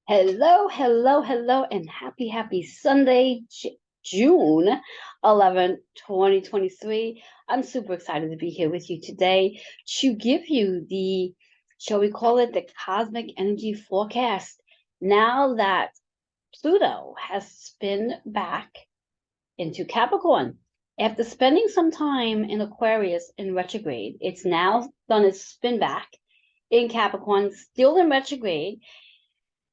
Hello, hello, hello, and happy Sunday, June 11th, 2023. I'm super excited to be here with you today to give you the, shall we call it, the cosmic energy forecast. Now that Pluto has spin back into Capricorn. After spending some time in Aquarius in retrograde, it's now done its spin back in Capricorn, still in retrograde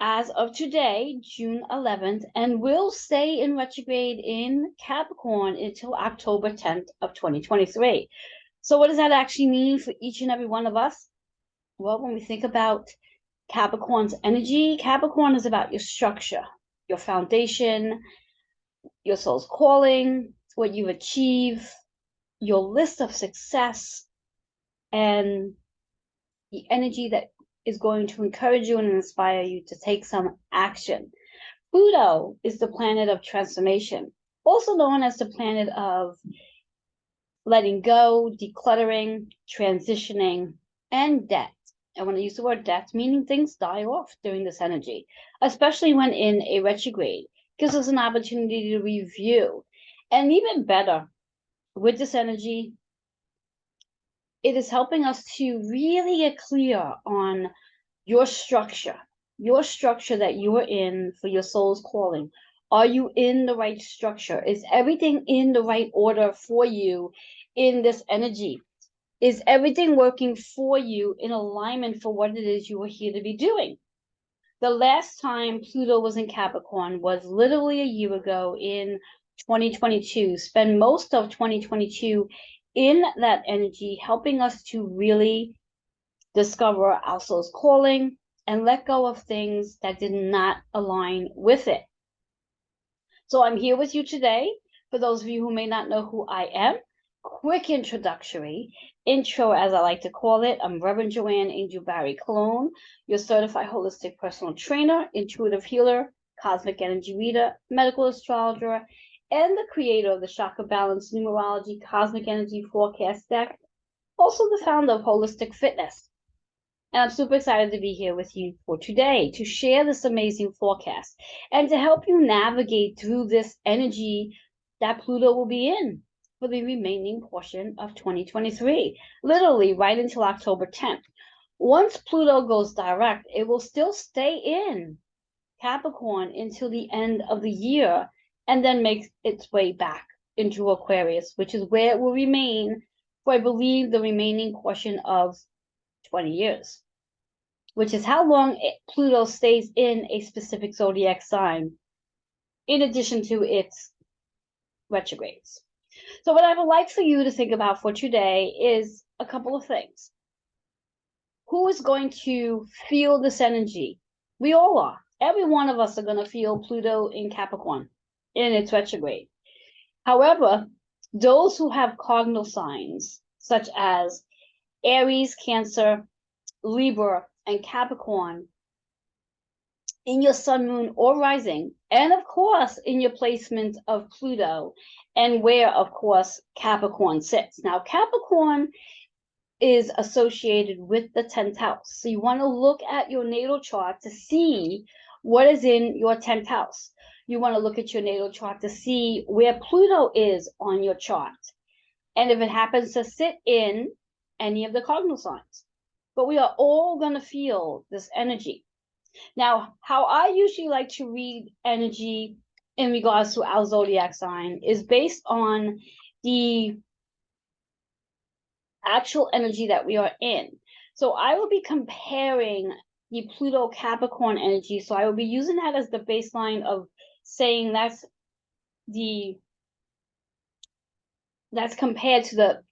as of today, June 11th, and will stay in retrograde in Capricorn until October 10th of 2023. So what does that actually mean for each and every one of us? Well, when we think about Capricorn's energy, Capricorn is about your structure, your foundation, your soul's calling, what you achieve, your list of success, and the energy that is going to encourage you and inspire you to take some action. Pluto is the planet of transformation, also known as the planet of letting go, decluttering, transitioning, and death. And when I use the word death, meaning things die off during this energy, especially when in a retrograde, gives us an opportunity to review. And even better, with this energy, it is helping us to really get clear on your structure that you are in for your soul's calling. Are you in the right structure? Is everything in the right order for you in this energy? Is everything working for you in alignment for what it is you are here to be doing? The last time Pluto was in Capricorn was literally a year ago in 2022. Spend most of 2022 in that energy, helping us to really discover our soul's calling and let go of things that did not align with it. So I'm here with you today. For those of you who may not know who I am, quick introductory intro, as I like to call it. I'm Reverend Joanne Angel Barry Cologne, your certified holistic personal trainer, intuitive healer, cosmic energy reader, medical astrologer, and the creator of the Chakra Balance Numerology Cosmic Energy Forecast deck, also the founder of Holistic Fitness. And I'm super excited to be here with you for today to share this amazing forecast and to help you navigate through this energy that Pluto will be in for the remaining portion of 2023, literally right until October 10th. Once Pluto goes direct, it will still stay in Capricorn until the end of the year and then makes its way back into Aquarius, which is where it will remain for, I believe, the remaining portion of 20 years, which is how long Pluto stays in a specific zodiac sign, in addition to its retrogrades. So what I would like for you to think about for today is a couple of things. Who is going to feel this energy? We all are. Every one of us are going to feel Pluto in Capricorn in its retrograde. However, those who have cardinal signs, such as Aries, Cancer, Libra, and Capricorn in your sun, moon, or rising, and of course in your placement of Pluto, and where, of course, Capricorn sits. Now, Capricorn is associated with the 10th house. So you want to look at your natal chart to see what is in your 10th house. You want to look at your natal chart to see where Pluto is on your chart, and if it happens to sit in any of the cardinal signs. But we are all going to feel this energy. Now, how I usually like to read energy in regards to our zodiac sign is based on the actual energy that we are in. So I will be comparing the Pluto Capricorn energy. So I will be using that as the baseline of saying that's compared to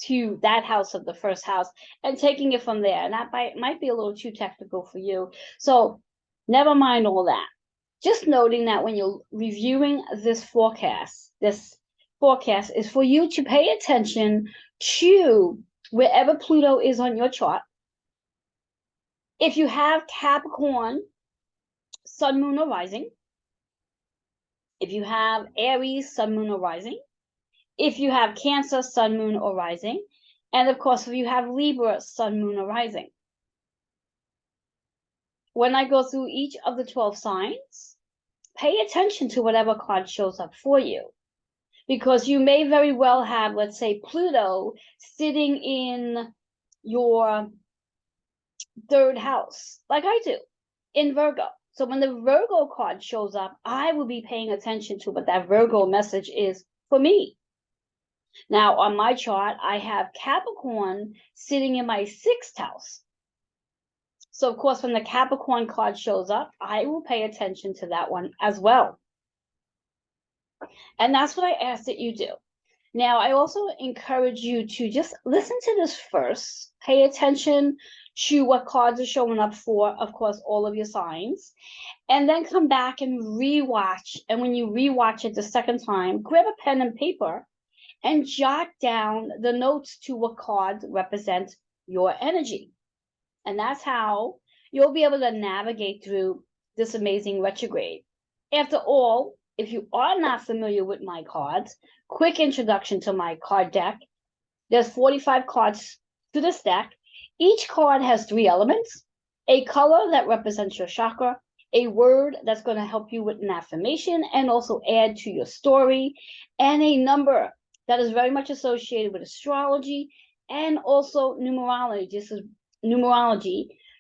to that house of the first house, and taking it from there. And that might be a little too technical for you. So never mind all that. Just noting that when you're reviewing this forecast is for you to pay attention to wherever Pluto is on your chart. If you have Capricorn, sun, moon, or rising, if you have Aries, sun, moon, or rising, if you have Cancer, sun, moon, or rising, and of course, if you have Libra, sun, moon, or rising. when I go through each of the 12 signs, pay attention to whatever card shows up for you. Because you may very well have, let's say, Pluto sitting in your third house, like I do, in Virgo. So when the Virgo card shows up, I will be paying attention to what that Virgo message is for me. Now, on my chart, I have Capricorn sitting in my sixth house. So, of course, when the Capricorn card shows up, I will pay attention to that one as well. And that's what I ask that you do. Now, I also encourage you to just listen to this first, pay attention to what cards are showing up for, of course, all of your signs, and then come back and rewatch. And when you rewatch it the second time, grab a pen and paper and jot down the notes to what cards represent your energy. And that's how you'll be able to navigate through this amazing retrograde. After all, if you are not familiar with my cards, quick introduction to my card deck. There's 45 cards to this deck. Each card has 3 elements: a color that represents your chakra, a word that's going to help you with an affirmation and also add to your story, and a number that is very much associated with astrology and also numerology.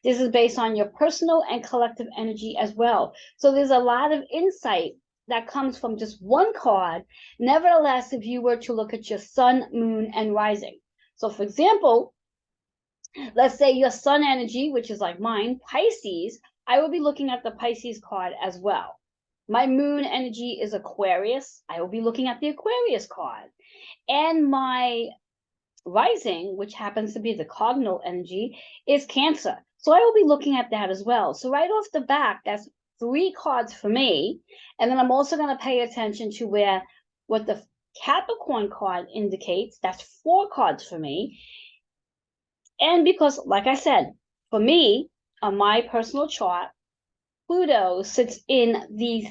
This is based on your personal and collective energy as well. So there's a lot of insight that comes from just one card. Nevertheless, if you were to look at your sun, moon, and rising. So for example, let's say your sun energy, which is like mine, Pisces, I will be looking at the Pisces card as well. My moon energy is Aquarius. I will be looking at the Aquarius card. And my rising, which happens to be the cardinal energy, is Cancer. So I will be looking at that as well. So right off the bat, that's 3 cards for me. And then I'm also going to pay attention to what the Capricorn card indicates. That's 4 cards for me. And because, like I said, for me, on my personal chart, Pluto sits in the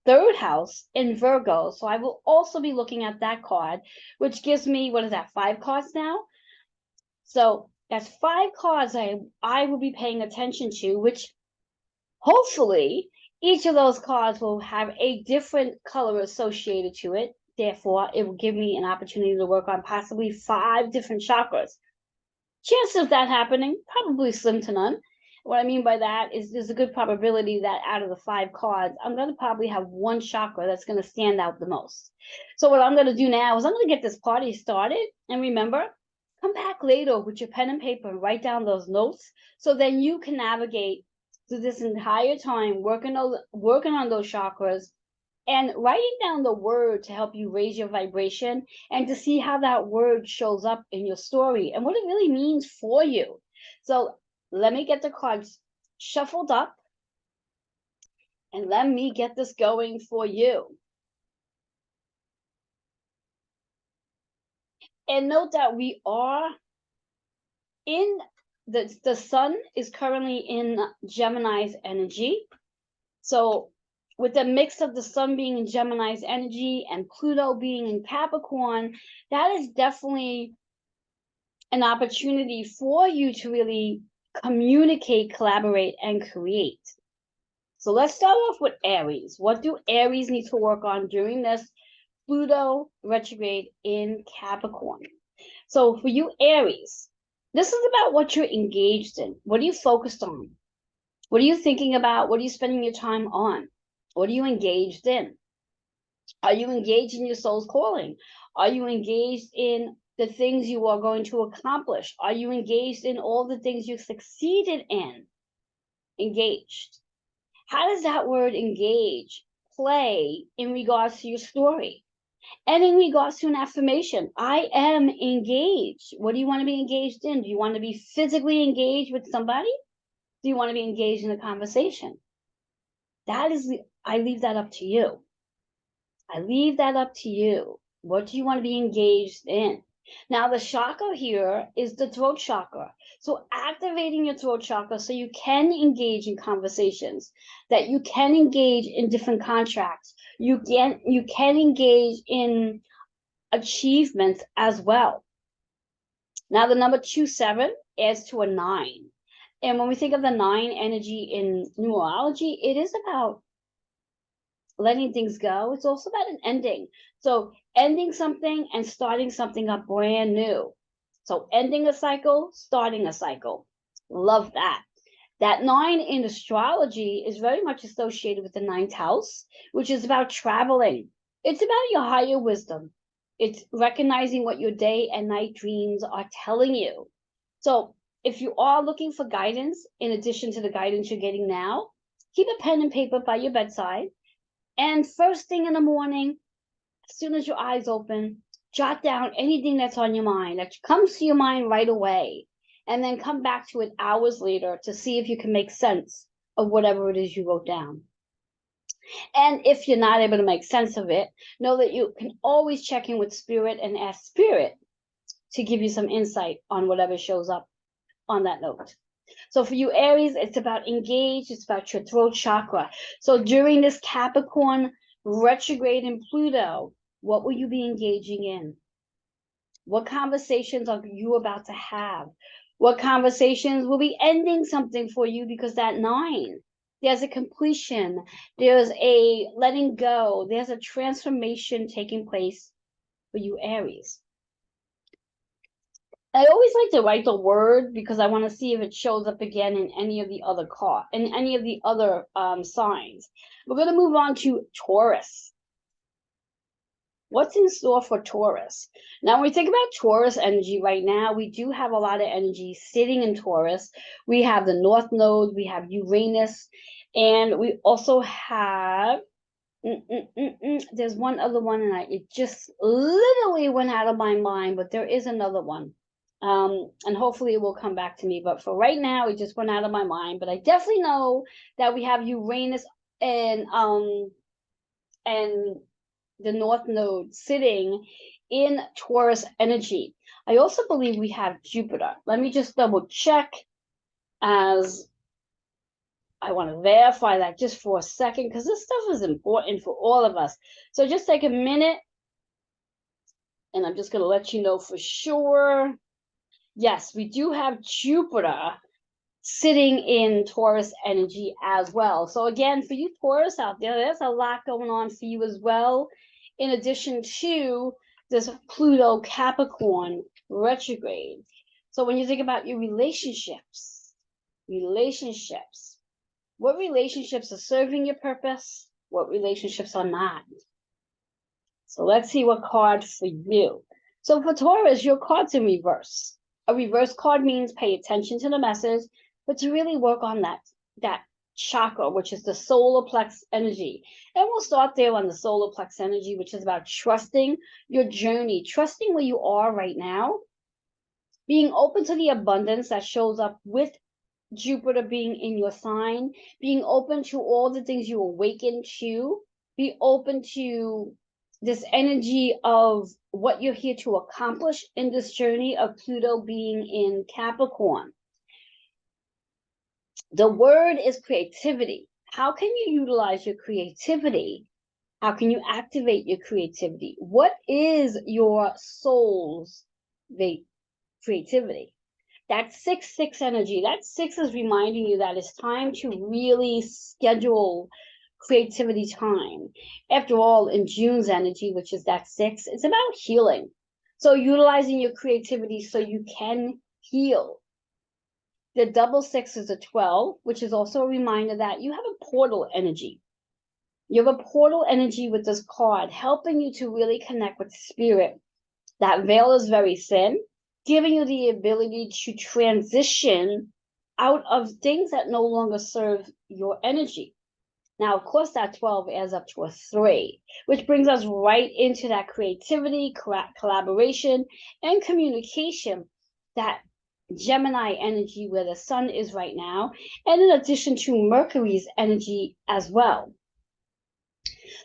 3rd house in Virgo. So I will also be looking at that card, which gives me, what is that, 5 cards now? So that's 5 cards I will be paying attention to, which hopefully each of those cards will have a different color associated to it. Therefore, it will give me an opportunity to work on possibly 5 different chakras. Chances of that happening, probably slim to none. What I mean by that is there's a good probability that out of the 5 cards, I'm going to probably have 1 chakra that's going to stand out the most. So what I'm going to do now is I'm going to get this party started. And remember, come back later with your pen and paper and write down those notes so then you can navigate through this entire time working on those chakras and writing down the word to help you raise your vibration and to see how that word shows up in your story and what it really means for you. So let me get the cards shuffled up and let me get this going for you. And note that we are in the sun is currently in Gemini's energy. So with the mix of the sun being in Gemini's energy and Pluto being in Capricorn, that is definitely an opportunity for you to really communicate, collaborate, and create. So let's start off with Aries. What do Aries need to work on during this Pluto retrograde in Capricorn? So for you, Aries, this is about what you're engaged in. What are you focused on? What are you thinking about? What are you spending your time on? What are you engaged in? Are you engaged in your soul's calling? Are you engaged in the things you are going to accomplish? Are you engaged in all the things you succeeded in? Engaged. How does that word engage play in regards to your story? And in regards to an affirmation, I am engaged. What do you want to be engaged in? Do you want to be physically engaged with somebody? Do you want to be engaged in a conversation? I leave that up to you. I leave that up to you. What do you want to be engaged in? Now, the chakra here is the throat chakra. So activating your throat chakra so you can engage in conversations, that you can engage in different contracts. You can engage in achievements as well. Now, the number 27 adds to a 9. And when we think of the 9 energy in numerology, it is about letting things go. It's also about an ending. So ending something and starting something up brand new. So ending a cycle, starting a cycle. Love that. That 9 in astrology is very much associated with the 9th house, which is about traveling. It's about your higher wisdom. It's recognizing what your day and night dreams are telling you. So if you are looking for guidance, in addition to the guidance you're getting now, keep a pen and paper by your bedside. And first thing in the morning, as soon as your eyes open, jot down anything that's on your mind, that comes to your mind right away, and then come back to it hours later to see if you can make sense of whatever it is you wrote down. And if you're not able to make sense of it, know that you can always check in with spirit and ask spirit to give you some insight on whatever shows up on that note. So for you Aries, it's about engage, it's about your throat chakra. So during this Capricorn retrograde in Pluto, what will you be engaging in? What conversations are you about to have? What conversations will be ending something for you, because that 9, there's a completion, there's a letting go, there's a transformation taking place for you Aries. I always like to write the word because I want to see if it shows up again in any of the other signs. We're going to move on to Taurus. What's in store for Taurus? Now, when we think about Taurus energy right now, we do have a lot of energy sitting in Taurus. We have the North Node, we have Uranus, and we also have there's one other one, and it just literally went out of my mind, but there is another one. And hopefully it will come back to me. But for right now, it just went out of my mind. But I definitely know that we have Uranus and the North Node sitting in Taurus energy. I also believe we have Jupiter. Let me just double check, as I want to verify that just for a second, because this stuff is important for all of us. So just take a minute, and I'm just going to let you know for sure. Yes, we do have Jupiter sitting in Taurus energy as well. So again, for you Taurus out there, there's a lot going on for you as well, in addition to this Pluto Capricorn retrograde. So when you think about your relationships, what relationships are serving your purpose? What relationships are not? So let's see what card for you. So for Taurus, your card's in reverse. A reverse card means pay attention to the message, but to really work on that chakra, which is the solar plex energy. And we'll start there on the solar plex energy, which is about trusting your journey, trusting where you are right now, being open to the abundance that shows up with Jupiter being in your sign, being open to all the things you awaken to, be open to this energy of what you're here to accomplish in this journey of Pluto being in Capricorn. The word is creativity. How can you utilize your creativity? How can you activate your creativity? What is your soul's creativity? That 6-6 energy, that 6 is reminding you that it's time to really schedule creativity time. After all, in June's energy, which is that 6, it's about healing. So utilizing your creativity so you can heal. The double 6 is a 12, which is also a reminder that you have a portal energy. You have a portal energy with this card, helping you to really connect with spirit. That veil is very thin, giving you the ability to transition out of things that no longer serve your energy. Now, of course, that 12 adds up to a 3, which brings us right into that creativity, collaboration, and communication, that Gemini energy where the sun is right now, and in addition to Mercury's energy as well.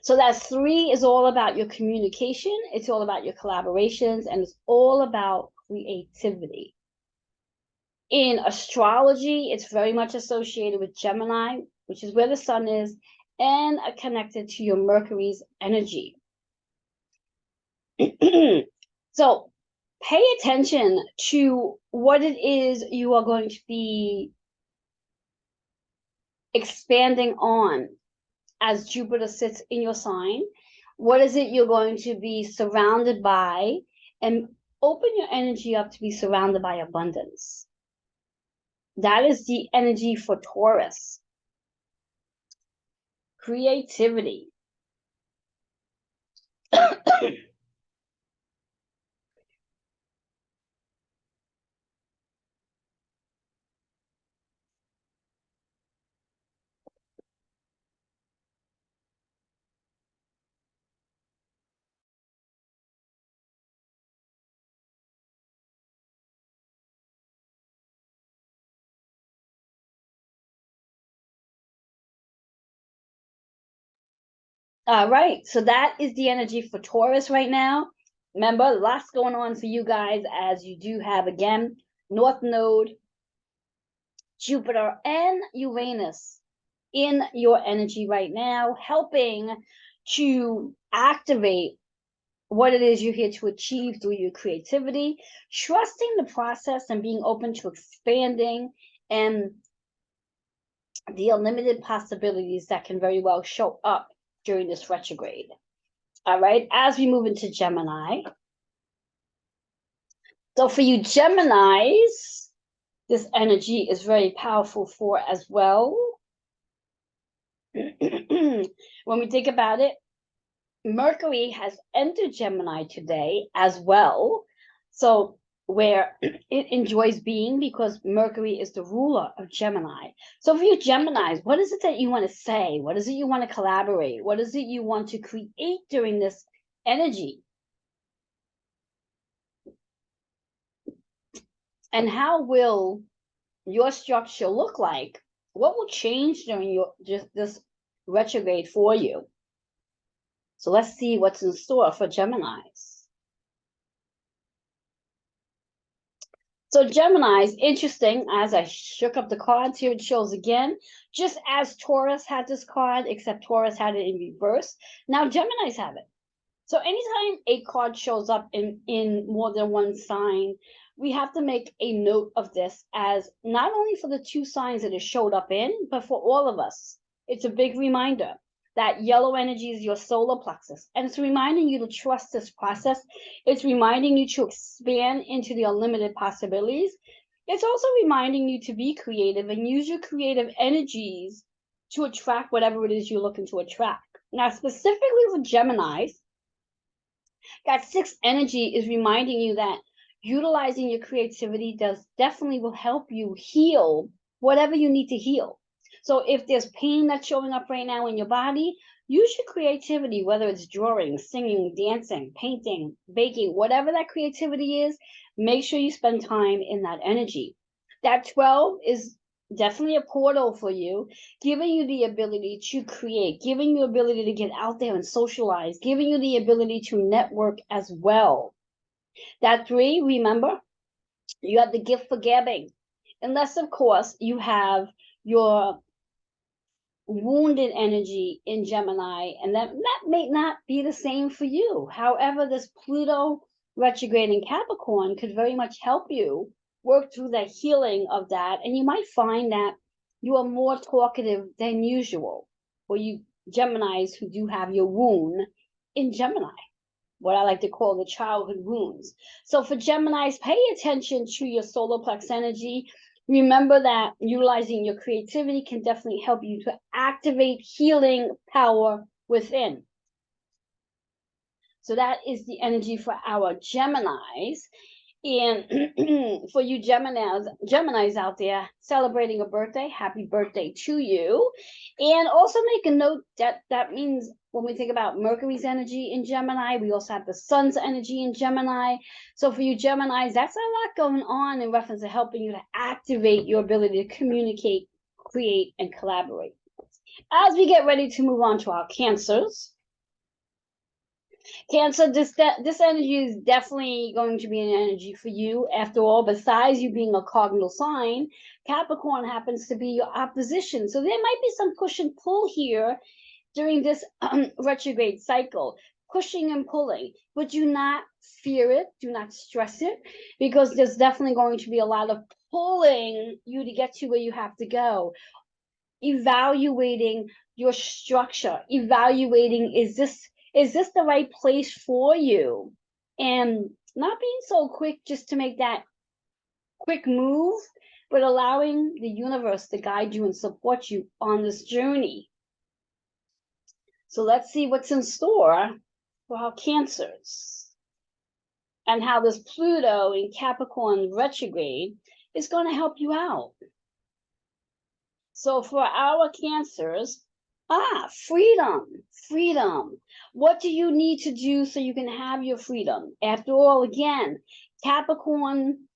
So that 3 is all about your communication, it's all about your collaborations, and it's all about creativity. In astrology, it's very much associated with Gemini, which is where the sun is, and connected to your Mercury's energy. So pay attention to what it is you are going to be expanding on as Jupiter sits in your sign? What is it you're going to be surrounded by? And open your energy up to be surrounded by abundance. That is the energy for Taurus. Creativity. All right, so that is the energy for Taurus right now. Remember, lots going on for you guys as you do have, again, North Node, Jupiter, and Uranus in your energy right now, helping to activate what it is you're here to achieve through your creativity, trusting the process and being open to expanding and the unlimited possibilities that can very well show up during this retrograde. All right, as we move into Gemini. So for you Geminis, this energy is very powerful for as well. When we think about it, Mercury has entered Gemini today as well. So where it enjoys being, because Mercury is the ruler of Gemini. So for you Geminis, what is it that you want to say? What is it you want to collaborate? What is it you want to create during this energy? And how will your structure look like? What will change during your just this retrograde for you? So let's see what's in store for Geminis. So Gemini's interesting. As I shook up the cards here, it shows again, just as Taurus had this card, except Taurus had it in reverse. Now Gemini's have it. So anytime a card shows up in more than one sign, we have to make a note of this, as not only for the two signs that it showed up in, but for all of us. It's a big reminder that yellow energy is your solar plexus, and it's reminding you to trust this process. It's reminding you to expand into the unlimited possibilities. It's also reminding you to be creative and use your creative energies to attract whatever it is you're looking to attract. Now, specifically for Geminis, that sixth energy is reminding you that utilizing your creativity definitely will help you heal whatever you need to heal. So if there's pain that's showing up right now in your body, use your creativity, whether it's drawing, singing, dancing, painting, baking, whatever that creativity is, make sure you spend time in that energy. That 12 is definitely a portal for you, giving you the ability to create, giving you the ability to get out there and socialize, giving you the ability to network as well. That 3, remember, you have the gift for gabbing. Unless, of course, you have your wounded energy in Gemini, and that may not be the same for you. However, this Pluto retrograde in Capricorn could very much help you work through the healing of that, and you might find that you are more talkative than usual for you Geminis who do have your wound in Gemini, what I like to call the childhood wounds. So for Geminis, pay attention to your solar plex energy. Remember that utilizing your creativity can definitely help you to activate healing power within. So that is the energy for our Geminis. And for you Geminis out there celebrating a birthday, happy birthday to you. And also make a note that that means when we think about Mercury's energy in Gemini, we also have the sun's energy in Gemini. So for you Geminis, that's a lot going on in reference to helping you to activate your ability to communicate, create, and collaborate. As we get ready to move on to our Cancers, Cancer, this energy is definitely going to be an energy for you. After all, besides you being a cardinal sign, Capricorn happens to be your opposition. So there might be some push and pull here during this retrograde cycle, pushing and pulling. But do not fear it, do not stress it, because there's definitely going to be a lot of pulling you to get to where you have to go. evaluating your structure, evaluating, is this the right place for you? And not being so quick just to make that quick move, but allowing the universe to guide you and support you on this journey. So let's see what's in store for our Cancers, and how this Pluto in Capricorn retrograde is going to help you out. So for our Cancers, freedom. What do you need to do so you can have your freedom? After all, again, Capricorn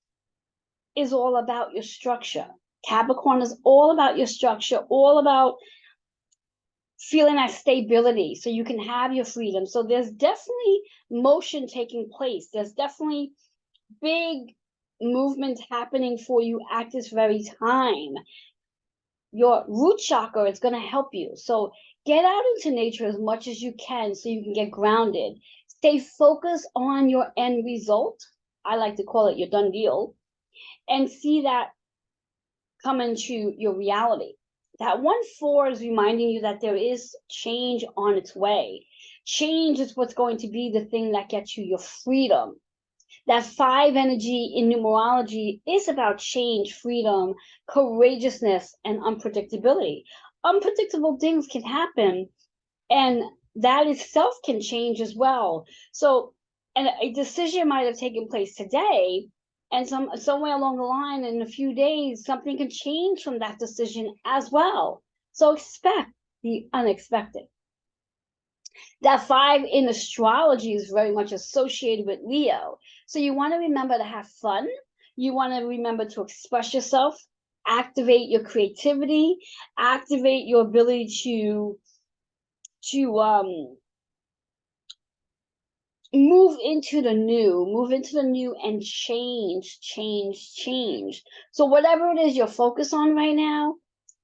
is all about your structure. Capricorn is all about your structure, all about feeling that stability so you can have your freedom. So there's definitely motion taking place. There's definitely big movement happening for you at this very time. Your root chakra is going to help you. So get out into nature as much as you can so you can get grounded. Stay focused on your end result. I like to call it your done deal. And see that come into your reality. That 1-4 is reminding you that there is change on its way. Change is what's going to be the thing that gets you your freedom. That 5 energy in numerology is about change, freedom, courageousness, and unpredictability. Unpredictable things can happen, and that itself can change as well. So, and a decision might have taken place today, and somewhere along the line in a few days, something can change from that decision as well. So expect the unexpected. That 5 in astrology is very much associated with Leo. So you want to remember to have fun. You want to remember to express yourself, activate your creativity, activate your ability to move into the new and change. So whatever it is you're focused on right now,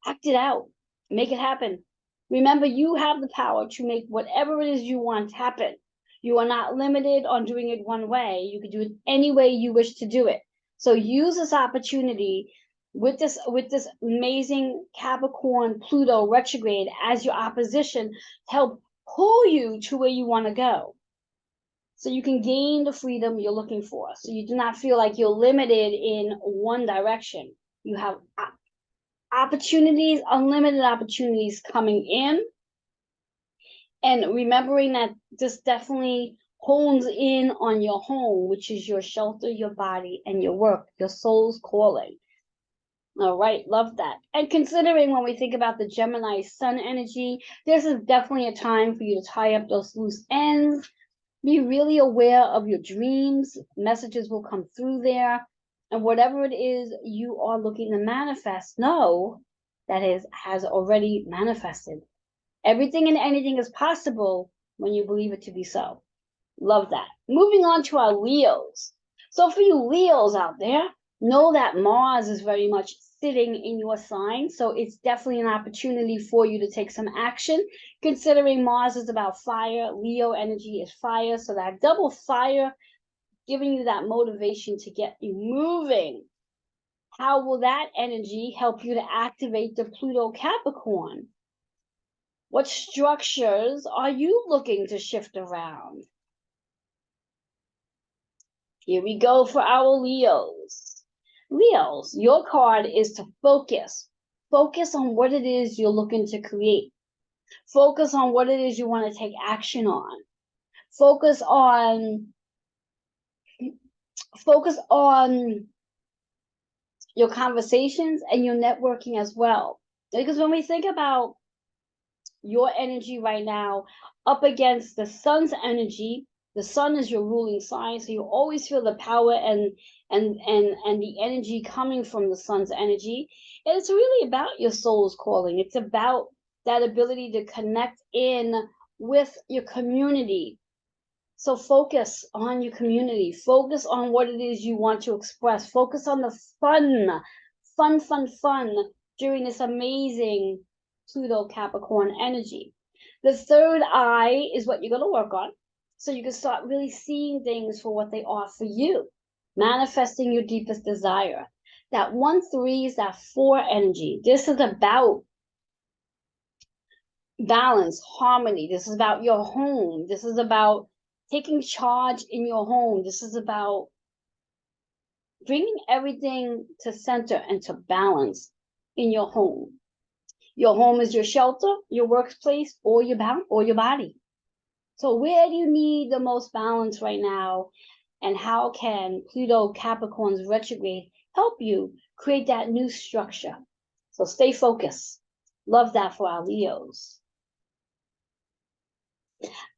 act it out, make it happen. Remember, you have the power to make whatever it is you want happen. You are not limited on doing it one way. You can do it any way you wish to do it. So use this opportunity with this amazing Capricorn Pluto retrograde as your opposition to help pull you to where you want to go, so you can gain the freedom you're looking for. So you do not feel like you're limited in one direction. You have opportunities, unlimited opportunities coming in. And remembering that this definitely hones in on your home, which is your shelter, your body, and your work, your soul's calling. All right, love that. And considering when we think about the Gemini sun energy, this is definitely a time for you to tie up those loose ends. Be really aware of your dreams. Messages will come through there. And whatever it is you are looking to manifest, know that has already manifested. Everything and anything is possible when you believe it to be so. Love that. Moving on to our Leos. So for you Leos out there, know that Mars is very much sitting in your sign. So it's definitely an opportunity for you to take some action. Considering Mars is about fire, Leo energy is fire. So that double fire giving you that motivation to get you moving. How will that energy help you to activate the Pluto Capricorn? What structures are you looking to shift around? Here we go for our Leos. Leos, your card is to focus. Focus on what it is you're looking to create. Focus on what it is you want to take action on. Focus on your conversations and your networking as well. Because when we think about your energy right now up against the sun's energy, the sun is your ruling sign, so you always feel the power and the energy coming from the sun's energy. And it's really about your soul's calling. It's about that ability to connect in with your community. So focus on your community. Focus on what it is you want to express. Focus on the fun during this amazing Pluto Capricorn energy. The third eye is what you're going to work on. So you can start really seeing things for what they are for you. Manifesting your deepest desire. That 1-3 is that 4 energy. This is about balance, harmony. This is about your home. This is about taking charge in your home. This is about bringing everything to center and to balance in your home. Your home is your shelter, your workplace, or your body. So where do you need the most balance right now? And how can Pluto Capricorn's retrograde help you create that new structure? So stay focused. Love that for our Leos.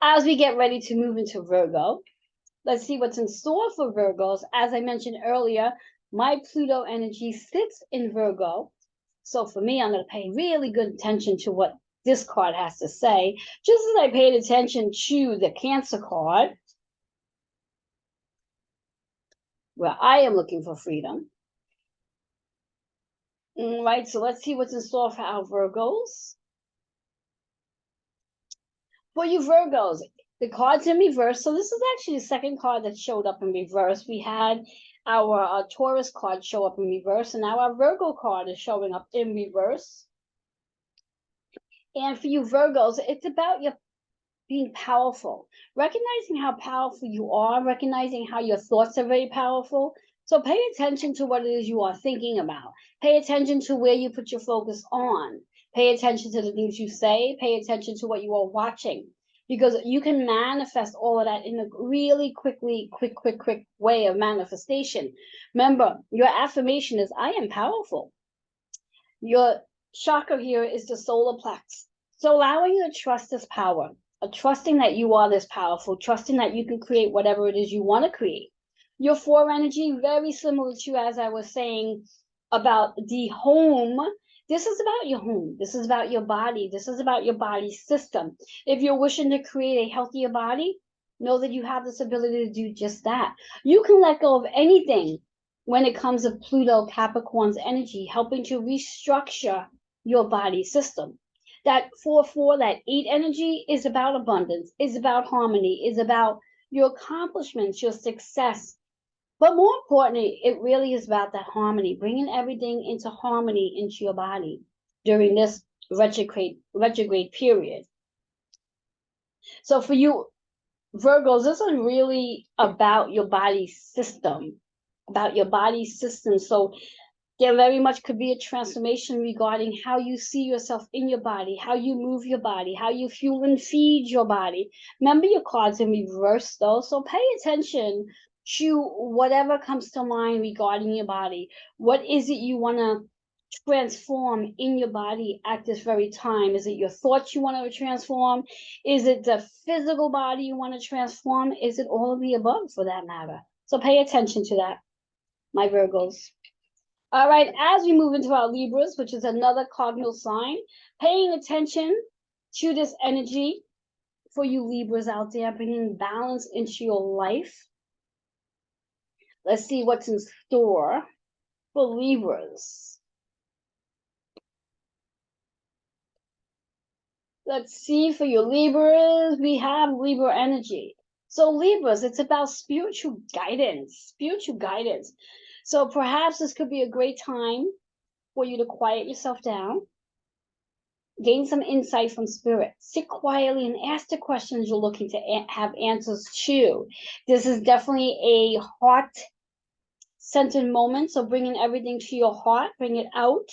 As we get ready to move into Virgo, let's see what's in store for Virgos. As I mentioned earlier, my Pluto energy sits in Virgo. So for me, I'm going to pay really good attention to what this card has to say, just as I paid attention to the Cancer card, where I am looking for freedom. Right, so let's see what's in store for our Virgos. For you Virgos, the card's in reverse. So this is actually the second card that showed up in reverse. We had our Taurus card show up in reverse, and now our Virgo card is showing up in reverse. And for you Virgos, it's about your being powerful, recognizing how powerful you are, recognizing how your thoughts are very powerful. So pay attention to what it is you are thinking about. Pay attention to where you put your focus on. Pay attention to the things you say. Pay attention to what you are watching, because you can manifest all of that in a really quick way of manifestation. Remember, your affirmation is, I am powerful. Your chakra here is the solar plex. So allowing you to trust this power, trusting that you are this powerful, trusting that you can create whatever it is you want to create. Your 4 energy, very similar to, as I was saying, about the home. This is about your home. This is about your body. This is about your body system. If you're wishing to create a healthier body, know that you have this ability to do just that. You can let go of anything when it comes to Pluto Capricorn's energy, helping to restructure your body system. That 4-4, that 8 energy is about abundance, is about harmony, is about your accomplishments, your success. But more importantly, it really is about that harmony, bringing everything into harmony into your body during this retrograde period. So for you Virgos, this is really about your body system, So there very much could be a transformation regarding how you see yourself in your body, how you move your body, how you fuel and feed your body. Remember, your cards in reverse though, so pay attention to whatever comes to mind regarding your body. What is it you want to transform in your body at this very time? Is it your thoughts you want to transform? Is it the physical body you want to transform? Is it all of the above, for that matter? So pay attention to that, my Virgos. All right, as we move into our Libras, which is another cardinal sign, paying attention to this energy for you Libras out there, bringing balance into your life. Let's see what's in store for Libras. Let's see, for your Libras, we have Libra energy. So Libras, it's about spiritual guidance. So perhaps this could be a great time for you to quiet yourself down, gain some insight from spirit, sit quietly and ask the questions you're looking to have answers to. This is definitely a heart-centered moment, so bringing everything to your heart, bring it out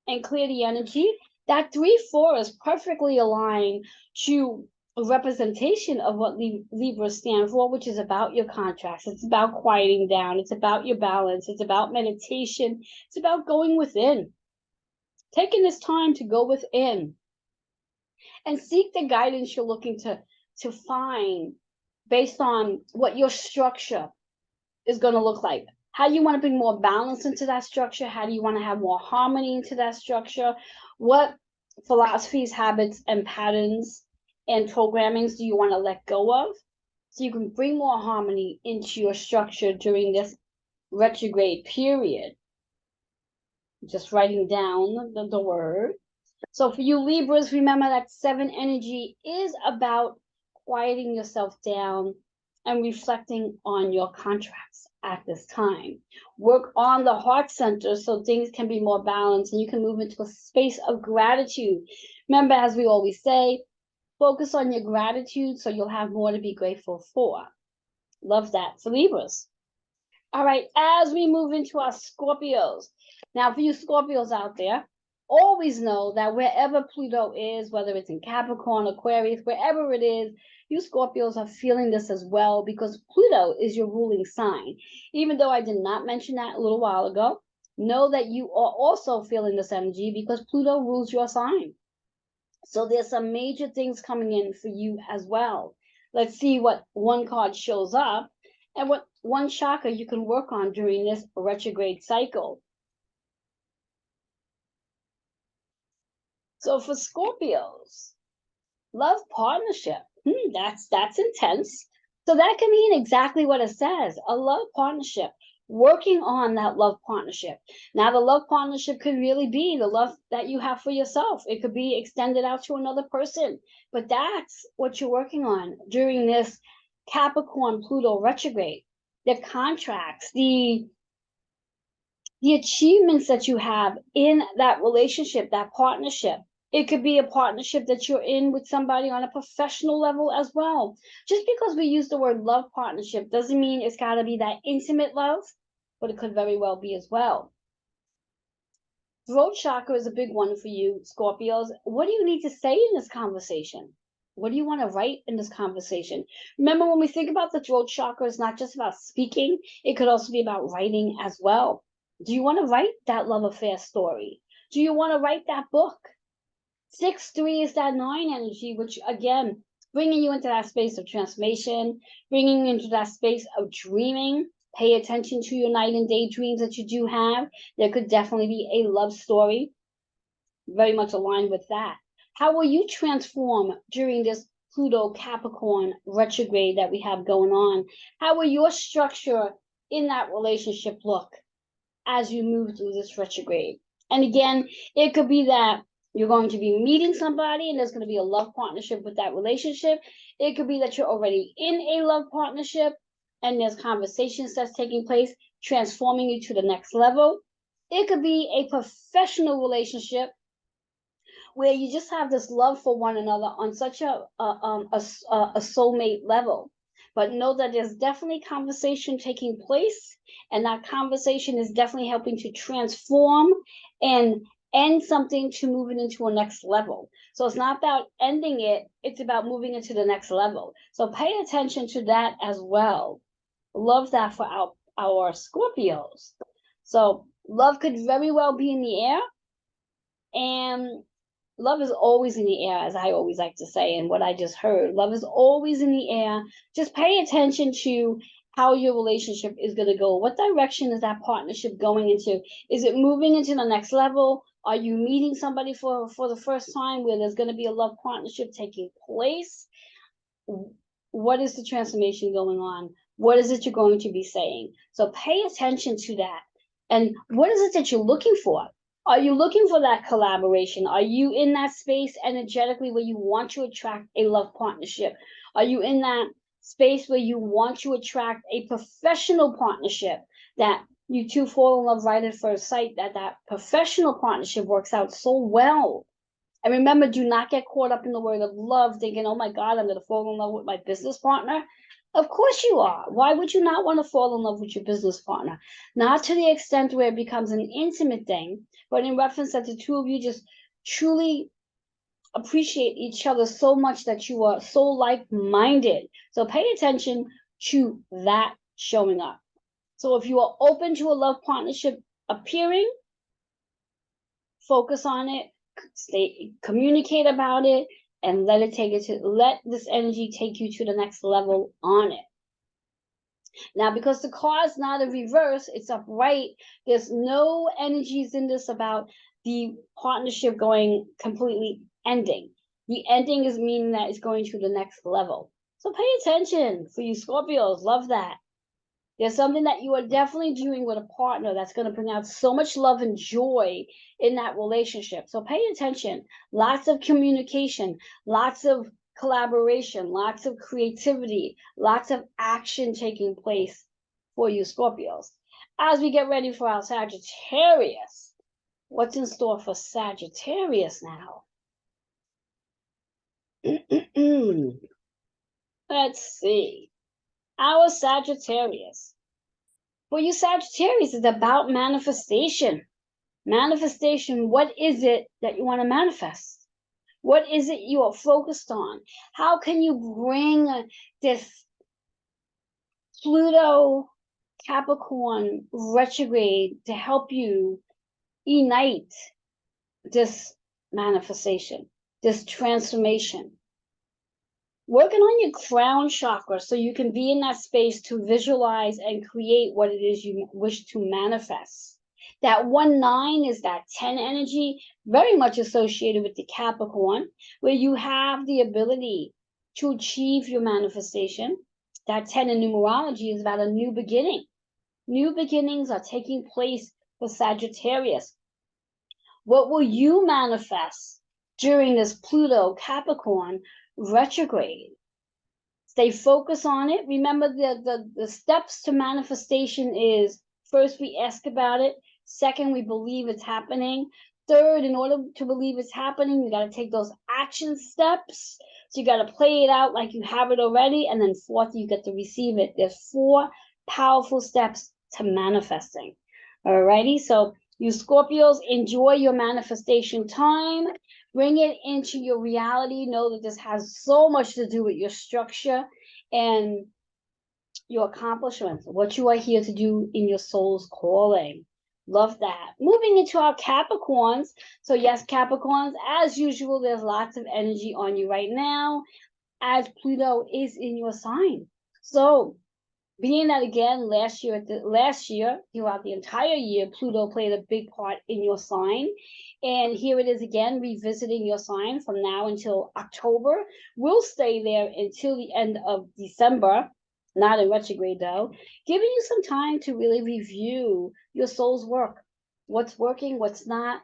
and clear the energy. That 3-4 is perfectly aligned to a representation of what Libra stand for, which is about your contracts. It's about quieting down. It's about your balance. It's about meditation. It's about going within. Taking this time to go within and seek the guidance you're looking to find based on what your structure is going to look like. How do you want to bring more balance into that structure? How do you want to have more harmony into that structure? What philosophies, habits, and patterns and programmings do you want to let go of, so you can bring more harmony into your structure during this retrograde period? Just writing down the word. So for you Libras, remember that 7 energy is about quieting yourself down and reflecting on your contracts, at this time. Work on the heart center so things can be more balanced and you can move into a space of gratitude. Remember, as we always say, focus on your gratitude so you'll have more to be grateful for. Love that for Libras. All right, as we move into our Scorpios. Now, for you Scorpios out there, always know that wherever Pluto is, whether it's in Capricorn, Aquarius, wherever it is, you Scorpios are feeling this as well because Pluto is your ruling sign. Even though I did not mention that a little while ago, know that you are also feeling this energy because Pluto rules your sign. So there's some major things coming in for you as well. Let's see what one card shows up and what one chakra you can work on during this retrograde cycle. So for Scorpios, love partnership. That's intense. So that can mean exactly what it says, a love partnership. Working on that love partnership. Now, the love partnership could really be the love that you have for yourself. It could be extended out to another person, but that's what you're working on during this Capricorn Pluto retrograde. The contracts, the achievements that you have in that relationship, that partnership. It could be a partnership that you're in with somebody on a professional level as well. Just because we use the word love partnership doesn't mean it's got to be that intimate love, but it could very well be as well. Throat chakra is a big one for you, Scorpios. What do you need to say in this conversation? What do you want to write in this conversation? Remember, when we think about the throat chakra, it's not just about speaking. It could also be about writing as well. Do you want to write that love affair story? Do you want to write that book? 6-3 is that 9 energy, which again, bringing you into that space of transformation, bringing you into that space of dreaming. Pay attention to your night and day dreams that you do have. There could definitely be a love story, very much aligned with that. How will you transform during this Pluto Capricorn retrograde that we have going on? How will your structure in that relationship look as you move through this retrograde? And again, it could be that you're going to be meeting somebody and there's going to be a love partnership with that relationship. It could be that you're already in a love partnership and there's conversations that's taking place, transforming you to the next level. It could be a professional relationship where you just have this love for one another on such a soulmate level. But know that there's definitely conversation taking place, and that conversation is definitely helping to transform and end something to move it into a next level. So it's not about ending it, it's about moving it to the next level. So pay attention to that as well. Love that for our Scorpios. So love could very well be in the air, and love is always in the air, as I always like to say, and what I just heard. Love is always in the air. Just pay attention to how your relationship is going to go. What direction is that partnership going into? Is it moving into the next level? Are you meeting somebody for the first time where there's going to be a love partnership taking place? What is the transformation going on? What is it you're going to be saying? So pay attention to that. And what is it that you're looking for? Are you looking for that collaboration? Are you in that space energetically where you want to attract a love partnership? Are you in that space where you want to attract a professional partnership, that you two fall in love right at first sight, that professional partnership works out so well? And remember, do not get caught up in the word of love thinking, oh my God, I'm going to fall in love with my business partner. Of course you are. Why would you not want to fall in love with your business partner? Not to the extent where it becomes an intimate thing, but in reference that the two of you just truly appreciate each other so much that you are so like-minded. So pay attention to that showing up. So if you are open to a love partnership appearing, focus on it, communicate about it, and let this energy take you to the next level on it. Now, because the card's not a reverse, it's upright, there's no energies in this about the partnership going completely ending. The ending is meaning that it's going to the next level. So pay attention for you Scorpios. Love that. There's something that you are definitely doing with a partner that's going to bring out so much love and joy in that relationship. So pay attention. Lots of communication, lots of collaboration, lots of creativity, lots of action taking place for you Scorpios. As we get ready for our Sagittarius, what's in store for Sagittarius now? Let's see. Our Sagittarius. For you Sagittarius, it's about manifestation. Manifestation, what is it that you want to manifest? What is it you are focused on? How can you bring this Pluto Capricorn retrograde to help you ignite this manifestation, this transformation? Working on your crown chakra so you can be in that space to visualize and create what it is you wish to manifest. That 1-9 is that 10 energy, very much associated with the Capricorn, where you have the ability to achieve your manifestation. That 10 in numerology is about a new beginning. New beginnings are taking place for Sagittarius. What will you manifest during this Pluto Capricorn retrograde? Stay focused on it. Remember, the steps to manifestation is, first, we ask about it. Second, we believe it's happening. Third, in order to believe it's happening, you got to take those action steps. So you got to play it out like you have it already. And then fourth, you get to receive it. There's 4 powerful steps to manifesting. Alrighty, so you Scorpios, enjoy your manifestation time. Bring it into your reality. Know that this has so much to do with your structure and your accomplishments, what you are here to do in your soul's calling. Love that. Moving into our Capricorns. So yes, Capricorns, as usual, there's lots of energy on you right now as Pluto is in your sign. So being that again, last year, throughout the entire year, Pluto played a big part in your sign. And here it is again, revisiting your sign from now until October. We'll stay there until the end of December, not in retrograde though, giving you some time to really review your soul's work. What's working, what's not.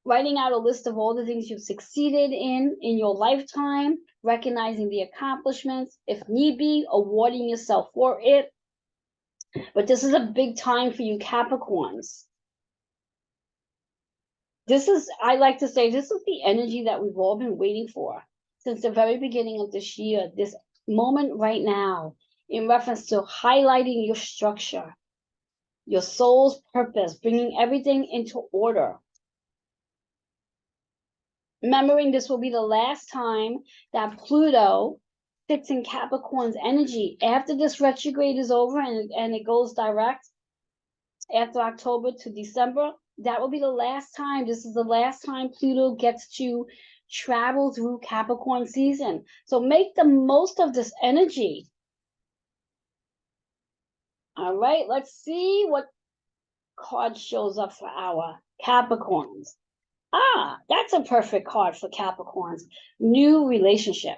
Writing out a list of all the things you've succeeded in your lifetime, recognizing the accomplishments, if need be, awarding yourself for it. But this is a big time for you Capricorns. This is, I like to say, this is the energy that we've all been waiting for since the very beginning of this year, this moment right now, in reference to highlighting your structure, your soul's purpose, bringing everything into order. Remembering this will be the last time that Pluto sits in Capricorn's energy. After this retrograde is over and it goes direct after October to December, that will be the last time. This is the last time Pluto gets to travel through Capricorn season. So make the most of this energy. All right, let's see what card shows up for our Capricorns. That's a perfect card for Capricorns. New relationship.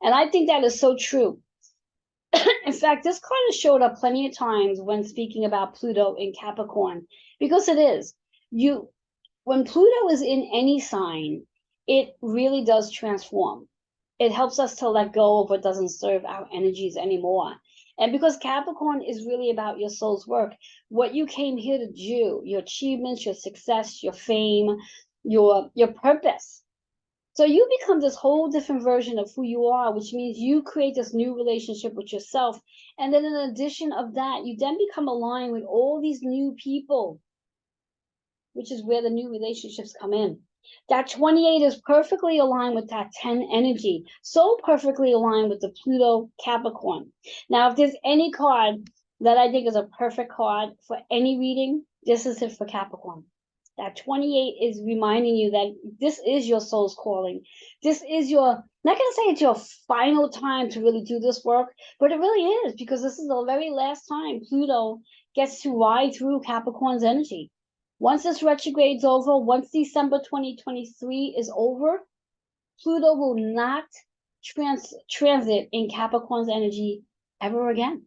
And I think that is so true. In fact, this card has showed up plenty of times when speaking about Pluto in Capricorn, because it is. When Pluto is in any sign, it really does transform. It helps us to let go of what doesn't serve our energies anymore. And because Capricorn is really about your soul's work, what you came here to do, your achievements, your success, your fame, your purpose. So you become this whole different version of who you are, which means you create this new relationship with yourself. And then in addition of that, you then become aligned with all these new people, which is where the new relationships come in. That 28 is perfectly aligned with that 10 energy, so perfectly aligned with the Pluto Capricorn. Now, if there's any card that I think is a perfect card for any reading, this is it for Capricorn. That 28 is reminding you that this is your soul's calling. This is your, not going to say it's your final time to really do this work, but it really is, because this is the very last time Pluto gets to ride through Capricorn's energy. Once this retrograde's over, once December 2023 is over, Pluto will not transit in Capricorn's energy ever again.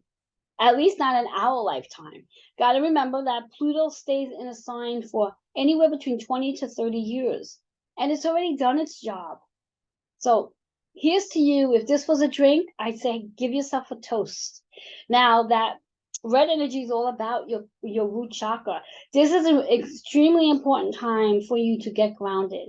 At least not in our lifetime. Got to remember that Pluto stays in a sign for anywhere between 20 to 30 years. And it's already done its job. So here's to you. If this was a drink, I'd say give yourself a toast. Now that Red energy is all about your root chakra. This is an extremely important time for you to get grounded,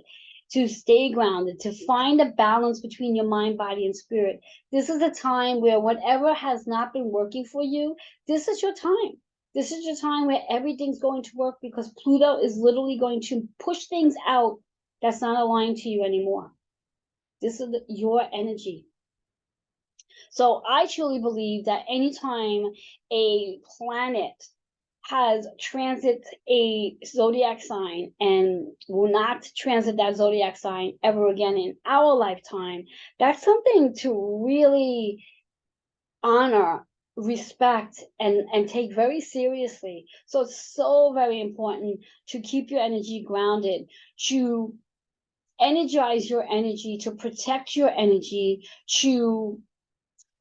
to stay grounded, to find a balance between your mind, body, and spirit. This is a time where whatever has not been working for you, this is your time. This is your time where everything's going to work, because Pluto is literally going to push things out that's not aligned to you anymore. This is your energy. So I truly believe that anytime a planet has transit a zodiac sign and will not transit that zodiac sign ever again in our lifetime, that's something to really honor, respect, and take very seriously. So it's so very important to keep your energy grounded, to energize your energy, to protect your energy, to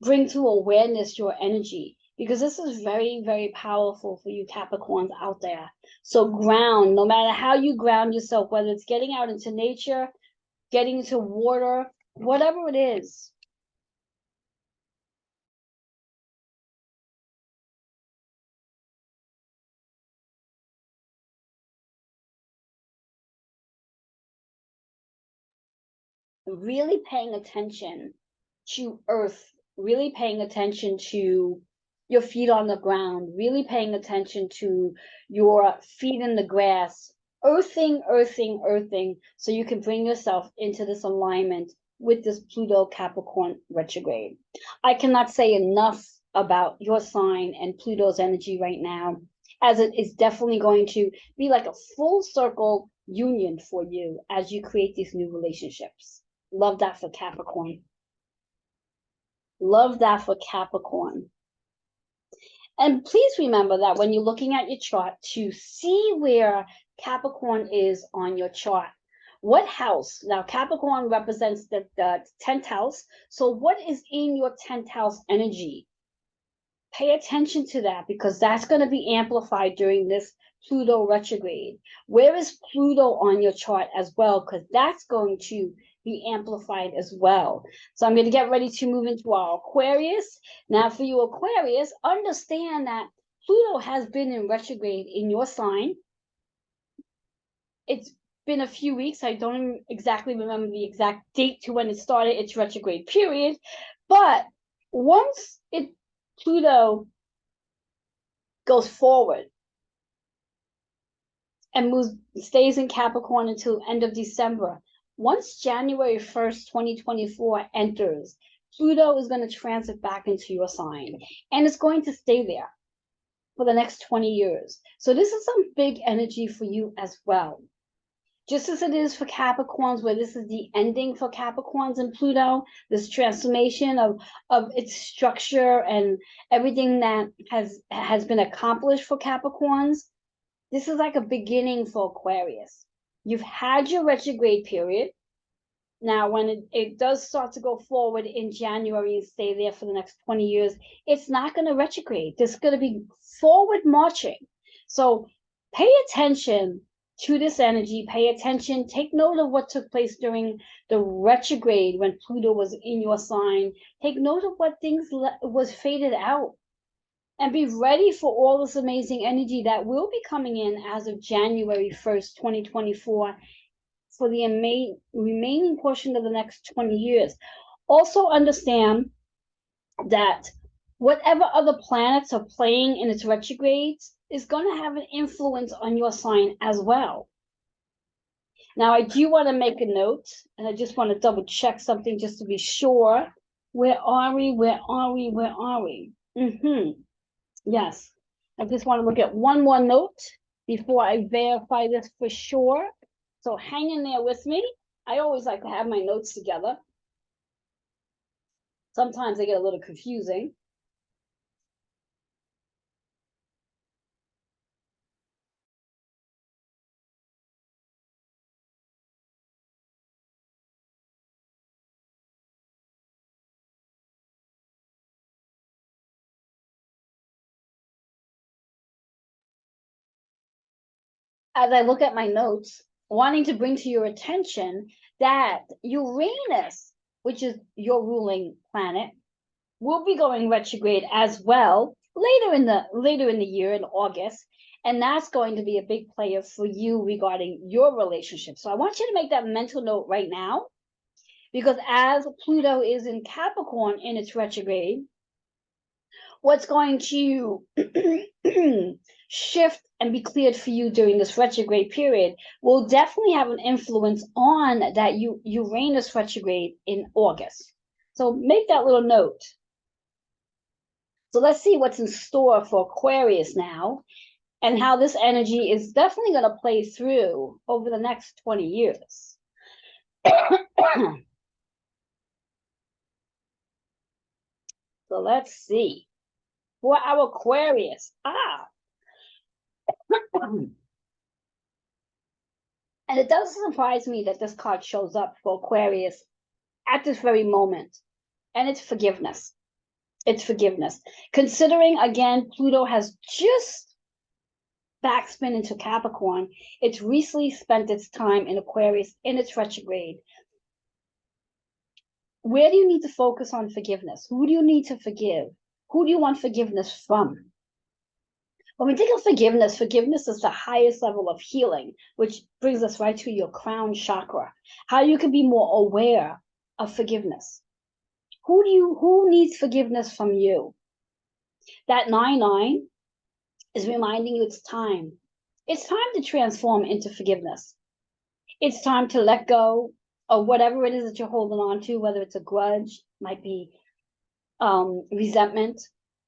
bring to awareness your energy, because this is very, very powerful for you Capricorns out there. So ground, no matter how you ground yourself, whether it's getting out into nature, getting into water, whatever it is. Really paying attention to earth, really paying attention to your feet on the ground, really paying attention to your feet in the grass, earthing, earthing, earthing, so you can bring yourself into this alignment with this Pluto Capricorn retrograde. I cannot say enough about your sign and Pluto's energy right now, as it is definitely going to be like a full circle union for you as you create these new relationships. Love that for Capricorn. Love that for Capricorn. And please remember that when you're looking at your chart, to see where Capricorn is on your chart. What house? Now, Capricorn represents the 10th house. So, what is in your 10th house energy? Pay attention to that, because that's going to be amplified during this Pluto retrograde. Where is Pluto on your chart as well? Because that's going to be amplified as well. So I'm going to get ready to move into our Aquarius. Now, for you Aquarius, understand that Pluto has been in retrograde in your sign. It's been a few weeks. I don't exactly remember the exact date to when it started its retrograde period. But once Pluto goes forward and stays in Capricorn until end of December. Once January 1st, 2024 enters, Pluto is going to transit back into your sign, and it's going to stay there for the next 20 years. So this is some big energy for you as well. Just as it is for Capricorns, where this is the ending for Capricorns and Pluto, this transformation of its structure and everything that has been accomplished for Capricorns, this is like a beginning for Aquarius. You've had your retrograde period. Now, when it does start to go forward in January and stay there for the next 20 years, it's not going to retrograde. It's going to be forward marching. So pay attention to this energy. Pay attention. Take note of what took place during the retrograde when Pluto was in your sign. Take note of what things was faded out. And be ready for all this amazing energy that will be coming in as of January 1st, 2024, for the remaining portion of the next 20 years. Also understand that whatever other planets are playing in its retrogrades is going to have an influence on your sign as well. Now, I do want to make a note, and I just want to double check something just to be sure. Where are we? Where are we? Where are we? Yes, I just want to look at one more note before I verify this for sure. So hang in there with me. I always like to have my notes together. Sometimes they get a little confusing. As I look at my notes, wanting to bring to your attention that Uranus, which is your ruling planet, will be going retrograde as well later in the year in August, and that's going to be a big player for you regarding your relationship. So I want you to make that mental note right now, because as Pluto is in Capricorn in its retrograde, what's going to shift and be cleared for you during this retrograde period will definitely have an influence on that Uranus retrograde in August. So make that little note. So let's see what's in store for Aquarius now, and how this energy is definitely going to play through over the next 20 years. So let's see. For our Aquarius, and it doesn't surprise me that this card shows up for Aquarius at this very moment, and it's forgiveness. It's forgiveness. Considering, again, Pluto has just backspin into Capricorn, it's recently spent its time in Aquarius in its retrograde. Where do you need to focus on forgiveness? Who do you need to forgive? Who do you want forgiveness from? When we think of forgiveness, forgiveness is the highest level of healing, which brings us right to your crown chakra. How you can be more aware of forgiveness. Who needs forgiveness from you? That 9-9 is reminding you it's time. It's time to transform into forgiveness. It's time to let go of whatever it is that you're holding on to, whether it's a grudge, might be resentment.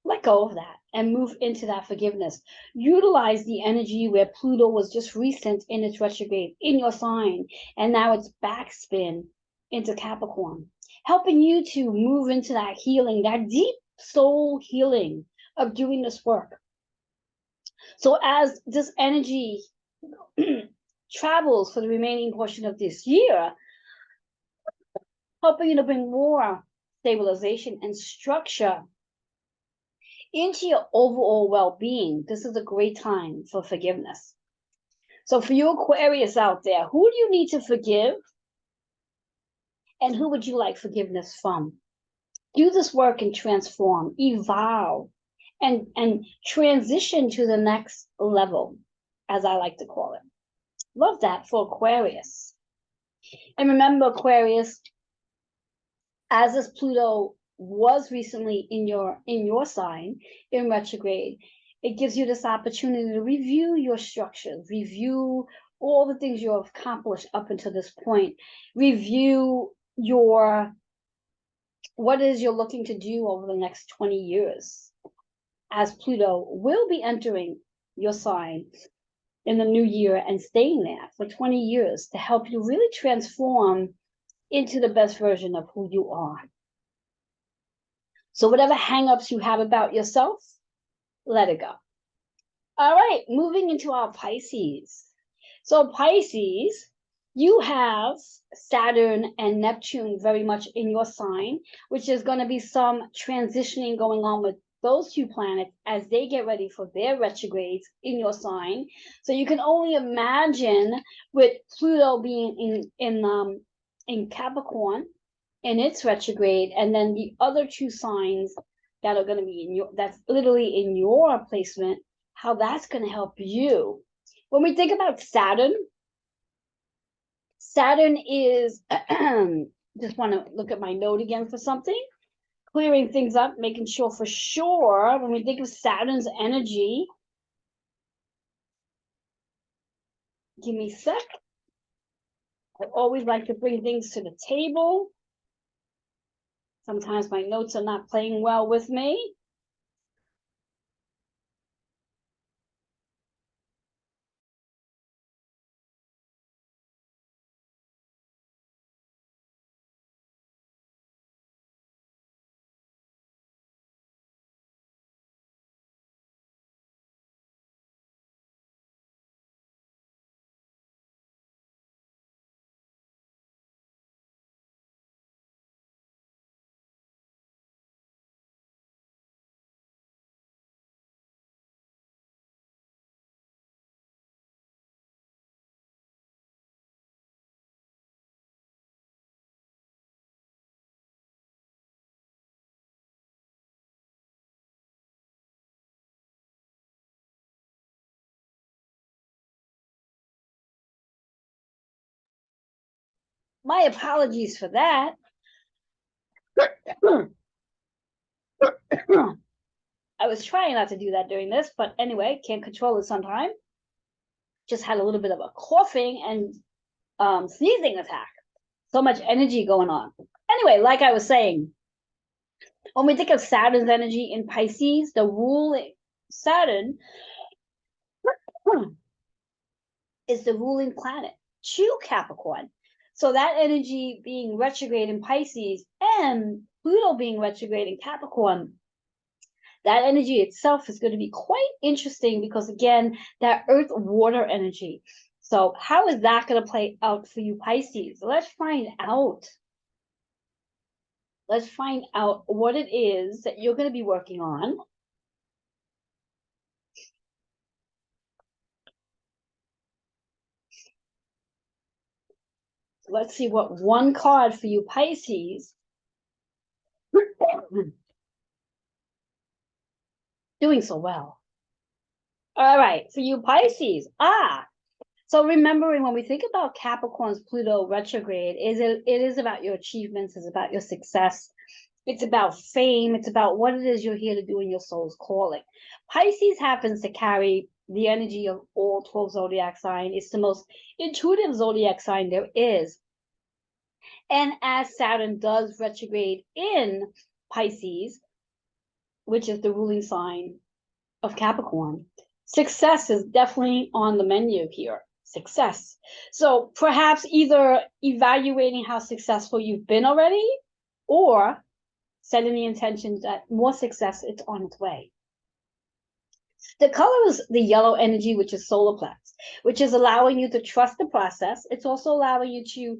Let go of that and move into that forgiveness. Utilize the energy where Pluto was just recent in its retrograde in your sign, and now it's backspin into Capricorn, helping you to move into that healing, that deep soul healing of doing this work. So as this energy travels for the remaining portion of this year, helping you to bring more stabilization and structure into your overall well-being, this is a great time for forgiveness. So for you Aquarius out there, who do you need to forgive? And who would you like forgiveness from? Do this work and transform, evolve, and transition to the next level, as I like to call it. Love that for Aquarius. And remember, Aquarius, as this Pluto was recently in your sign in retrograde, it gives you this opportunity to review your structures, review all the things you have accomplished up until this point, review what it is you're looking to do over the next 20 years, as Pluto will be entering your sign in the new year and staying there for 20 years to help you really transform into the best version of who you are. So whatever hangups you have about yourself, let it go. All right, moving into our Pisces. So Pisces, you have Saturn and Neptune very much in your sign, which is going to be some transitioning going on with those two planets as they get ready for their retrogrades in your sign. So you can only imagine with Pluto being in Capricorn in its retrograde, and then the other two signs that are going to be that's literally in your placement, how that's going to help you. When we think about Saturn is just want to look at my note again for something, clearing things up, making sure for sure when we think of Saturn's energy. Give me a sec. I always like to bring things to the table. Sometimes my notes are not playing well with me. My apologies for that. I was trying not to do that during this, but anyway, can't control it sometimes. Just had a little bit of a coughing and sneezing attack. So much energy going on. Anyway, like I was saying, when we think of Saturn's energy in Pisces, the ruling Saturn is the ruling planet to Capricorn. So that energy being retrograde in Pisces and Pluto being retrograde in Capricorn, that energy itself is going to be quite interesting because, again, that earth water energy. So how is that going to play out for you, Pisces? Let's find out. Let's find out what it is that you're going to be working on. Let's see what one card for you, Pisces. Doing so well. All right, for you, Pisces. So remembering when we think about Capricorn's Pluto retrograde, it is about your achievements, it's about your success, it's about fame, it's about what it is you're here to do in your soul's calling. Pisces happens to carry the energy of all 12 zodiac signs. It's the most intuitive zodiac sign there is. And as Saturn does retrograde in Pisces, which is the ruling sign of Capricorn, success is definitely on the menu here. Success. So perhaps either evaluating how successful you've been already or setting the intention that more success is on its way. The color is the yellow energy, which is solar plex, which is allowing you to trust the process. It's also allowing you to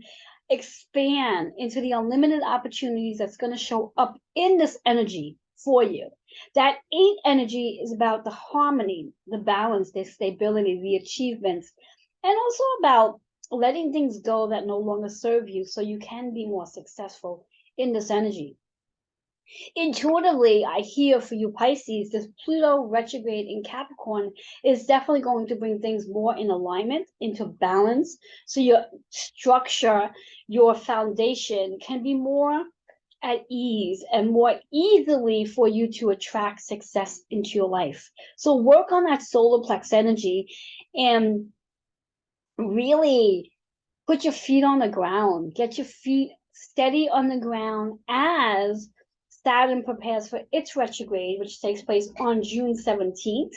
expand into the unlimited opportunities that's going to show up in this energy for you. That 8 energy is about the harmony, the balance, the stability, the achievements, and also about letting things go that no longer serve you so you can be more successful in this energy. Intuitively, I hear for you, Pisces, this Pluto retrograde in Capricorn is definitely going to bring things more in alignment, into balance, so your structure, your foundation can be more at ease and more easily for you to attract success into your life. So work on that solar plex energy and really put your feet on the ground, get your feet steady on the ground as Saturn prepares for its retrograde, which takes place on June 17th,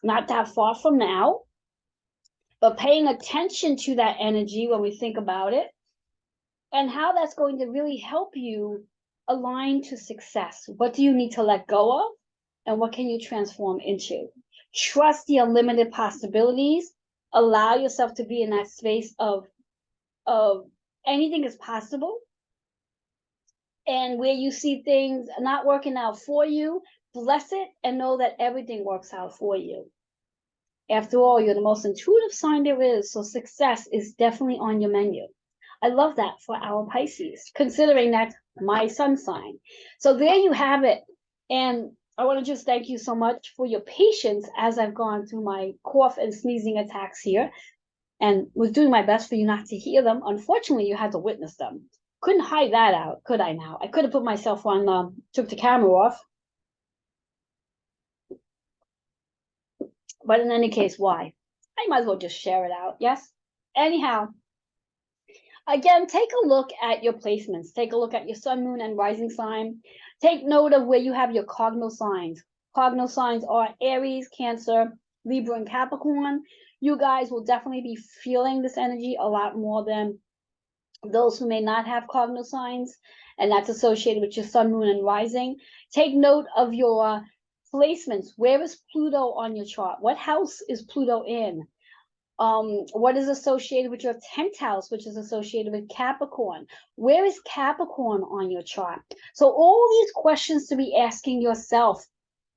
not that far from now. But paying attention to that energy when we think about it and how that's going to really help you align to success. What do you need to let go of and what can you transform into? Trust the unlimited possibilities. Allow yourself to be in that space of anything is possible. And where you see things not working out for you, bless it and know that everything works out for you. After all, you're the most intuitive sign there is, so success is definitely on your menu. I love that for our Pisces, considering that's my sun sign. So there you have it. And I want to just thank you so much for your patience as I've gone through my cough and sneezing attacks here and was doing my best for you not to hear them. Unfortunately, you had to witness them. Couldn't hide that out, could I now? I could have put myself on, took the camera off. But in any case, why? I might as well just share it out, yes? Anyhow, again, take a look at your placements. Take a look at your sun, moon, and rising sign. Take note of where you have your cardinal signs. Cardinal signs are Aries, Cancer, Libra, and Capricorn. You guys will definitely be feeling this energy a lot more than those who may not have cardinal signs, and that's associated with your sun, moon, and rising. Take note of your placements. Where is Pluto on your chart? What house is Pluto in? What is associated with your 10th house, which is associated with Capricorn? Where is Capricorn on your chart? So all these questions to be asking yourself.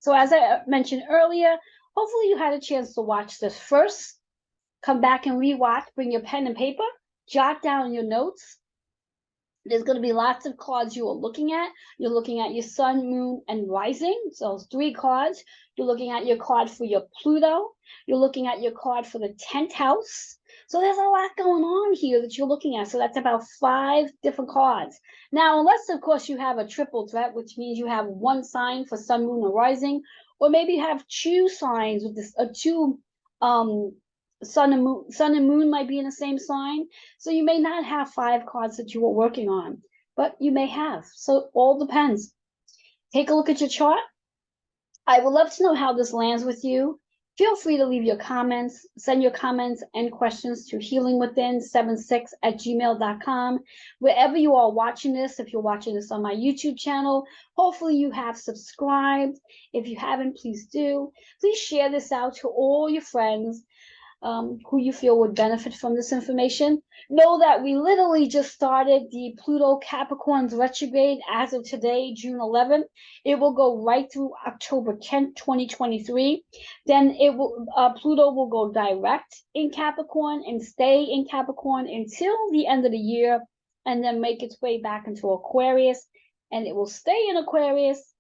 So as I mentioned earlier, hopefully you had a chance to watch this first. Come back and rewatch. Bring your pen and paper. Jot down your notes. There's going to be lots of cards you are looking at. You're looking at your sun, moon, and rising. So 3 cards. You're looking at your card for your Pluto. You're looking at your card for the 10th house, So there's a lot going on here that you're looking at. So that's about 5 different cards. Now, unless of course you have a triple threat, which means you have one sign for sun, moon, or rising, or maybe you have 2 signs with this, two sun and moon. Sun and moon might be in the same sign, so you may not have 5 cards that you are working on, but you may have. So it all depends. Take a look at your chart. I would love to know how this lands with you. Feel free to leave your comments. Send your comments and questions to healingwithin76@gmail.com. Wherever you are watching this, if you're watching this on my YouTube channel, hopefully you have subscribed. If you haven't, please do. Please share this out to all your friends who you feel would benefit from this information. Know that we literally just started the Pluto Capricorn's retrograde as of today, June 11th. It will go right through October 10th, 2023. Then Pluto will go direct in Capricorn and stay in Capricorn until the end of the year, and then make its way back into Aquarius, and it will stay in Aquarius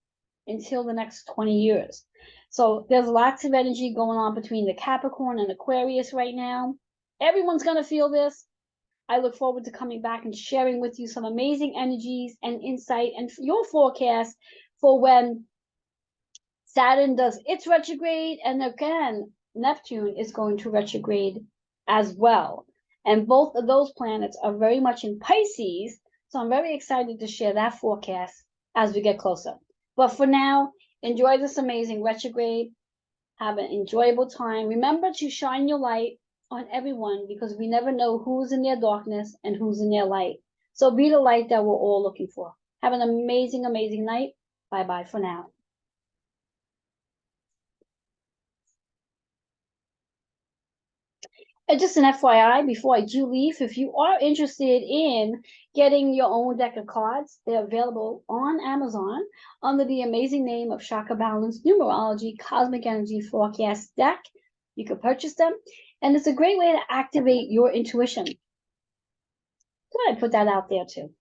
until the next 20 years. So there's lots of energy going on between the Capricorn and Aquarius right now. Everyone's going to feel this. I look forward to coming back and sharing with you some amazing energies and insight and your forecast for when Saturn does its retrograde, and again, Neptune is going to retrograde as well. And both of those planets are very much in Pisces, so I'm very excited to share that forecast as we get closer. But for now, enjoy this amazing retrograde. Have an enjoyable time. Remember to shine your light on everyone, because we never know who's in their darkness and who's in their light. So be the light that we're all looking for. Have an amazing, amazing night. Bye-bye for now. And just an FYI, before I do leave, if you are interested in getting your own deck of cards, they're available on Amazon under the amazing name of Chakra Balance Numerology Cosmic Energy Forecast Deck. You can purchase them, and it's a great way to activate your intuition. Good, I put that out there too.